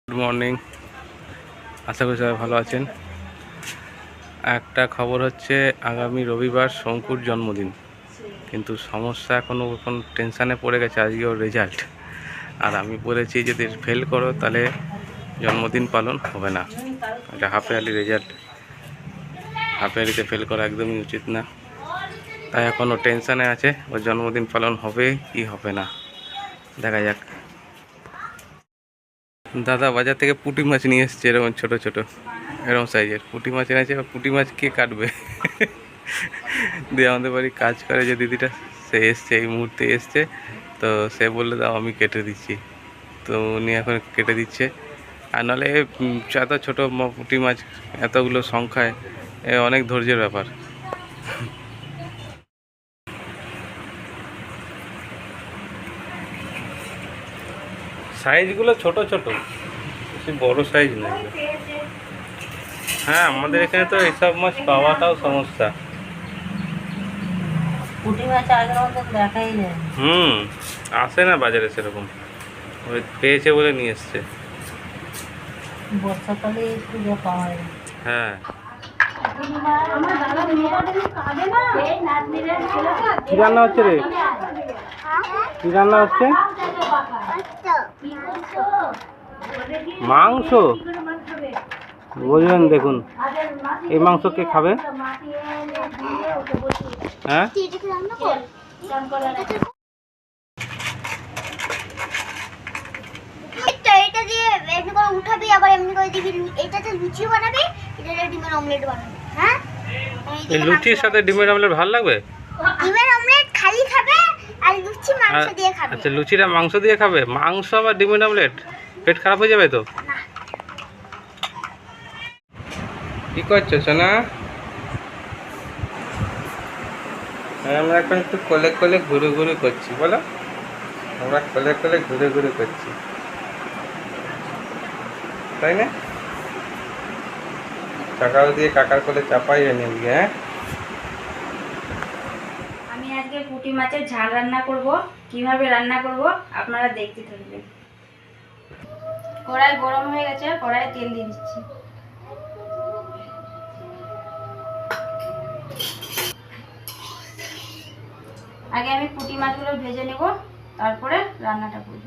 Good morning, আশা করি সবাই ভালো আছেন। একটা খবর হচ্ছে আগামী রবিবার শঙ্কুর জন্মদিন, কিন্তু সমস্যা এখন টেনশানে পড়ে গেছে আজকে ওর রেজাল্ট। আর আমি বলেছি যদি ফেল করো তাহলে জন্মদিন পালন হবে না। এটা হাফ ইয়ারলি রেজাল্ট, হাফ ইয়ারলিতে ফেল করা একদমই উচিত না। তাই এখন ও টেনশানে আছে, ওর জন্মদিন পালন হবে কি হবে না, দেখা যাক। দাদা বাজার থেকে পুঁটি মাছ নিয়ে এসছে, এরকম ছোট ছোট এরকম সাইজের পুঁটি মাছ এনেছে। পুঁটি মাছ কে কাটবে? দিয়ে আমাদের বাড়ি কাজ করে যে দিদিটা, সে এসছে, এই মুহূর্তে এসছে। তো সে বললে দাও আমি কেটে দিচ্ছি, তো উনি এখন কেটে দিচ্ছে। আর নাহলে এত ছোটো পুঁটি মাছ এতগুলো সংখ্যায় অনেক ধৈর্যের ব্যাপার। সাইজগুলো ছোট ছোট, বেশি বড় সাইজ নয়। হ্যাঁ, আমাদের এখানে তো এইসব মাছ পাওয়াটাও সমস্যা। পুঁটি মাছ আগের মতন দেখাই যায়। আসে না বাজারে সেরকম, ওই পেয়েছে বলে নিয়ে এসছে। বর্ষাকালে একটু যা পাওয়া যায়। হ্যাঁ, কি রান্না হচ্ছে রে? কি রান্না হচ্ছে? মাংস। বুঝলেন, দেখুন এই মাংস কে খাবে? হ্যাঁ, এটা দিয়ে এমনি করে উঠাবি, আবার এমনি করে দিবি। এটাতে লুচি বানাবি, এটাতে ডিমের অমলেট বানাবি। হ্যাঁ, এই লুচির সাথে ডিমের অমলেট ভালো লাগবে? ডিমের অমলেট খালি খাবে আর লুচি মাংস দিয়ে খাবে। আচ্ছা, লুচিটা মাংস দিয়ে খাবে? মাংস আবার ডিমের অমলেট, পেট খারাপ হয়ে যাবে তো। কি করছো সোনা? আমরা এখন একটু কোলে কোলে ঘুরে ঘুরে করছি, বলো। আমরা কোলে কোলে ঘুরে ঘুরে করছি, তাই না? সকাল দিয়ে কাকার কোলে চাপাই এনে দিয়ে। হ্যাঁ, আমি আজকে পুঁটি মাছের ঝাল রান্না করব। কিভাবে রান্না করব আপনারা দেখতে থাকবেন। কড়াই গরম হয়ে গেছে, কড়াইয়ে তেল দিয়ে দিচ্ছি। আগে আমি পুঁটি মাছগুলো ভেজে নেব, তারপরে রান্নাটা করব।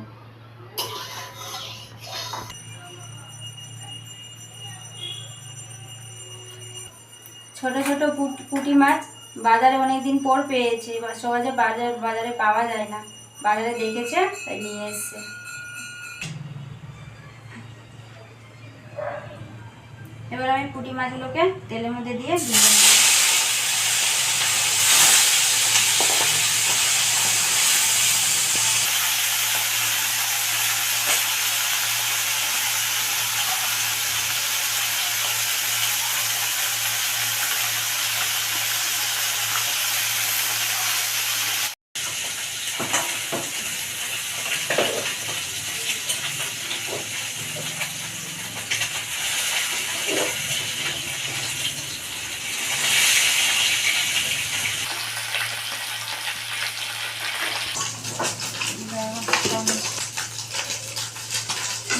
ছোট ছোট পুঁটি মাছ বাজারে অনেকদিন পর পেয়েছে, এবার সহজে বাজারে পাওয়া যায় না। বাজারে দেখেছে তাই নিয়ে এসছে। এবার আমি পুঁটি মাছগুলোকে তেলের মধ্যে দিয়ে ভেজে নেব।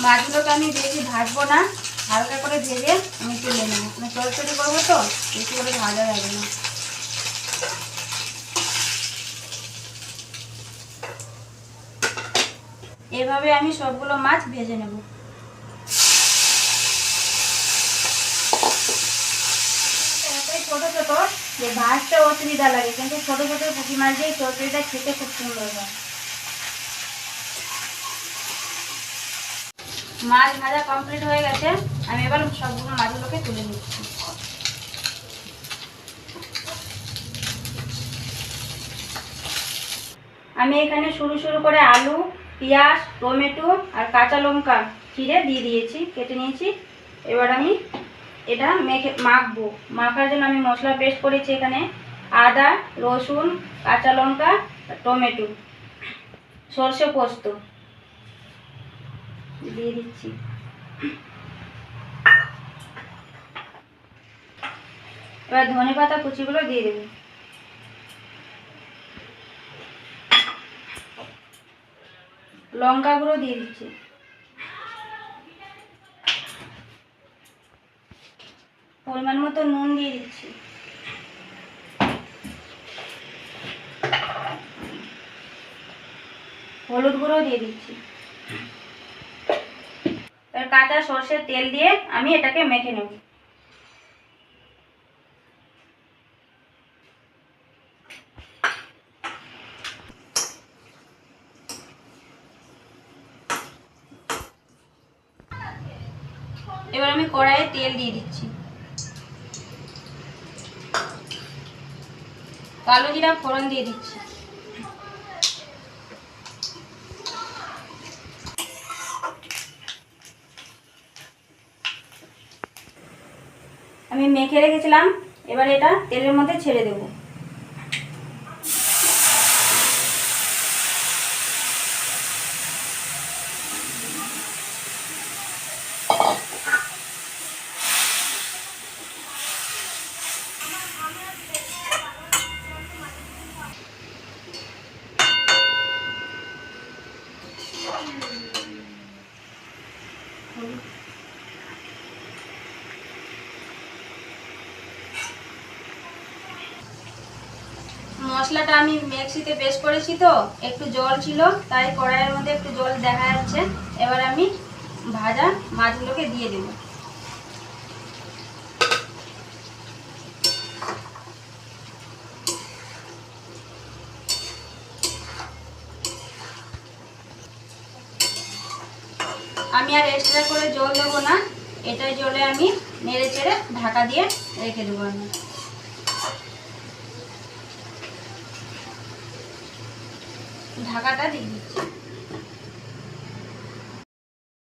মাছগুলোকে আমি বেশি ভাজবো না, হালকা করে ভেজে আমি তুলে নেবো। মানে চড়চড়ি করবো তো, বেশি করে ভাজা যাবে না। এভাবে আমি সবগুলো মাছ ভেজে নেব। ছোট ছোট যে ভাজতে অসুবিধা লাগে, কিন্তু ছোট ছোট পুঁটি মাছ দিয়ে চড়চড়িটা খেতে খুব সুন্দর হয়। মাছ ভাজা কমপ্লিট হয়ে গেছে, আমি এবার সবগুলো মাছগুলোকে তুলে নিচ্ছি। আমি এখানে সরু সরু করে আলু, পেঁয়াজ, টমেটো আর কাঁচা লঙ্কা চিড়ে দিয়ে দিয়েছি, কেটে নিয়েছি। এবার আমি এটা মাখবো। মাখার জন্য আমি মশলা পেস্ট করেছি এখানে আদা, রসুন, কাঁচা লঙ্কা, টমেটো, সরষে পোস্ত দিয়ে দিচ্ছি। এবার ধনেপাতা কুচিগুলো দিয়ে দেবো। লঙ্কা গুঁড়ো দিয়ে দিচ্ছি। পরিমাণ মতো নুন দিয়ে দিচ্ছি। হলুদ গুঁড়ো দিয়ে দিচ্ছি। এবার কাঁচা সর্ষের তেল দিয়ে আমি এটাকে মেখে নেব। এবার আমি কড়াইয়ে তেল দিয়ে দিচ্ছি। কালো জিরা ফোড়ন দিয়ে দিচ্ছি। আমি মেখে রেখেছিলাম, এবার এটা তেলের মধ্যে ছেড়ে দেব। মশলাটা আমি মিক্সিতে পেস্ট করেছি, তো একটু জল ছিল, তাই কড়াইয়ের মধ্যে একটু জল দেখা যাচ্ছে। এবার আমি ভাজা মাছগুলোকে দিয়ে দেব। আমি আর এক্সট্রা করে জল দেবো না, এটাই জলে আমি নেড়ে চেড়ে ঢাকা দিয়ে রেখে দেবো। আমি ঢাকাটা দিয়ে দিচ্ছি।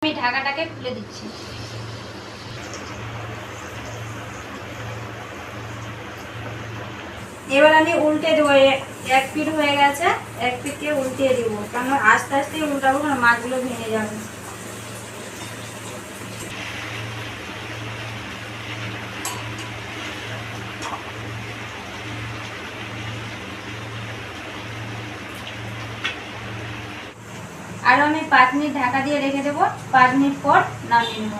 আমি ঢাকাটাকে খুলে দিচ্ছি। এবার আমি উল্টে দেবো। এক পিঠ হয়ে গেছে, এক পিঠকে উল্টিয়ে দিব, কারণ আস্তে আস্তে উল্টাবো, কারণ মাছগুলো ভেঙে যাবে। আর আমি 5 মিনিট ঢাকা দিয়ে রেখে দেবো। 5 মিনিট পর নামিয়ে নেব।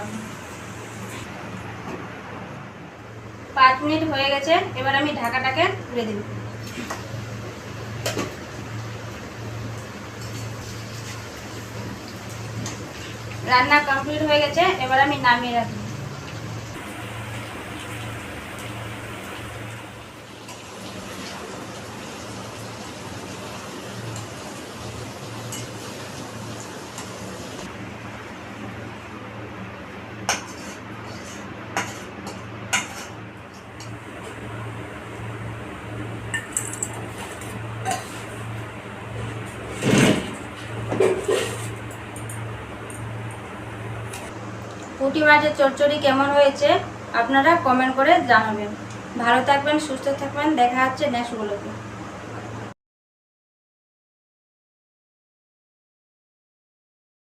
5 মিনিট হয়ে গেছে, এবার আমি ঢাকাটাকে খুলে দেব। রান্না কমপ্লিট হয়ে গেছে, এবার আমি নামিয়ে রাখবো। পুঁটি মাছের চচ্চড়ি কেমন হয়েছে আপনারা কমেন্ট করে জানাবেন। ভালো থাকবেন, সুস্থ থাকবেন। দেখা হচ্ছে নেক্সট ব্লগে।